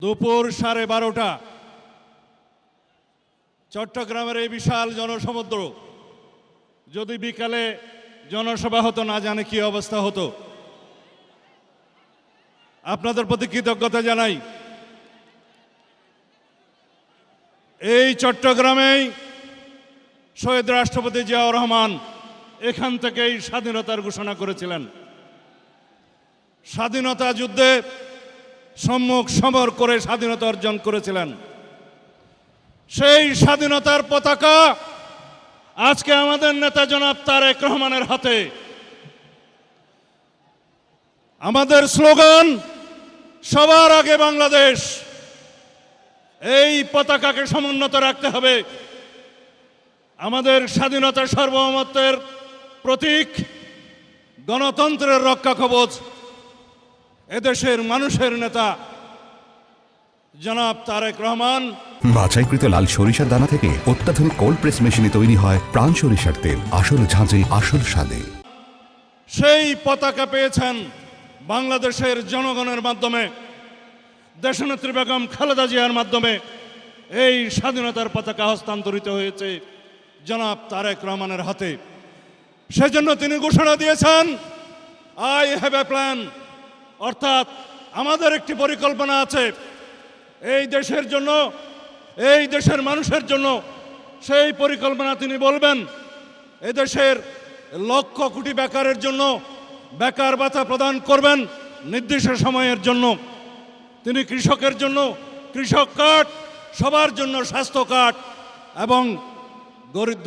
দুপুর 12:30 চট্টগ্রামের এই বিশাল জনসমুদ্র যদি বিকালে জনসভা হতো না জানে কি অবস্থা হতো। আপনাদের প্রতি কৃতজ্ঞতা জানাই। এই চট্টগ্রামেই শহীদ রাষ্ট্রপতি জিয়াউর রহমান এখান থেকেই স্বাধীনতার ঘোষণা করেছিলেন। স্বাধীনতা যুদ্ধে সম্মুখ সমর করে স্বাধীনতা অর্জন করেছিলেন। সেই স্বাধীনতার পতাকা আজকে আমাদের নেতা জনাব তারেক রহমানের হাতে। আমাদের স্লোগান সবার আগে বাংলাদেশ। এই পতাকাকে সমুন্নত রাখতে হবে। আমাদের স্বাধীনতা সার্বভৌমত্বের প্রতীক, গণতন্ত্রের রক্ষা কবচ, এদেশের মানুষের নেতা জনাব তারেক রহমান। বাছাইকৃত লাল সরিষার দানা থেকে অত্যাধুনিক কোল্ড প্রেস মেশিনে তৈরি হয় প্রাণ সরিষার তেল, আসল ঝাঁঝে আসল স্বাদে। সেই পতাকা পেয়েছেন বাংলাদেশের জনগণের মাধ্যমে, দেশনেত্রী বেগম খালেদা জিয়ার মাধ্যমে এই স্বাধীনতার পতাকা হস্তান্তরিত হয়েছে জনাব তারেক রহমানের হাতে। সেজন্য তিনি ঘোষণা দিয়েছেন, আই হ্যাভ এ প্ল্যান, অর্থাৎ আমাদের একটি পরিকল্পনা আছে এই দেশের জন্য, এই দেশের মানুষের জন্য। সেই পরিকল্পনা তিনি বলবেন। এদেশের লক্ষ কোটি বেকারের জন্য বেকার ভাতা প্রদান করবেন নির্দিষ্ট সময়ের জন্য। তিনি কৃষকের জন্য কৃষক কার্ড, সবার জন্য স্বাস্থ্য কার্ড এবং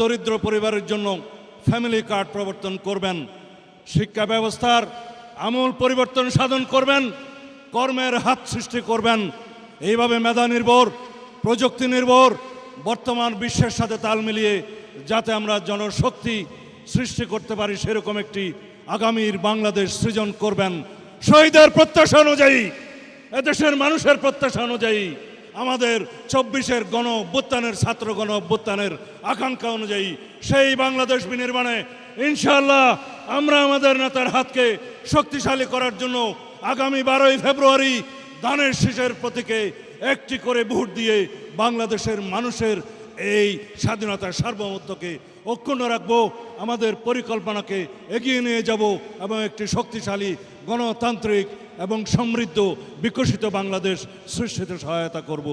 দরিদ্র পরিবারের জন্য ফ্যামিলি কার্ড প্রবর্তন করবেন। শিক্ষা ব্যবস্থার আমূল পরিবর্তন সাধন করবেন, কর্মের হাত সৃষ্টি করবেন। এইভাবে মেধা নির্ভর, প্রযুক্তি নির্ভর বর্তমান বিশ্বের সাথে তাল মিলিয়ে যাতে আমরা জনশক্তি সৃষ্টি করতে পারি, সেরকম একটি আগামীর বাংলাদেশ সৃজন করবেন। শহীদের প্রত্যাশা অনুযায়ী, এদেশের মানুষের প্রত্যাশা অনুযায়ী, আমাদের 24-এর গণ অভ্যুত্থানের, ছাত্র গণ অভ্যুত্থানের আকাঙ্ক্ষা অনুযায়ী সেই বাংলাদেশ বিনির্মাণে ইনশাআল্লাহ আমরা আমাদের নেতার হাতকে শক্তিশালী করার জন্য আগামী 12ই ফেব্রুয়ারি ধানের শীষের প্রতীকে একটি করে ভোট দিয়ে বাংলাদেশের মানুষের এই স্বাধীনতার সার্বভৌমত্বকে অক্ষুণ্ণ রাখবো, আমাদের পরিকল্পনাকে এগিয়ে নিয়ে যাব এবং একটি শক্তিশালী গণতান্ত্রিক এবং সমৃদ্ধ বিকশিত বাংলাদেশ সৃষ্টিতে সহায়তা করব।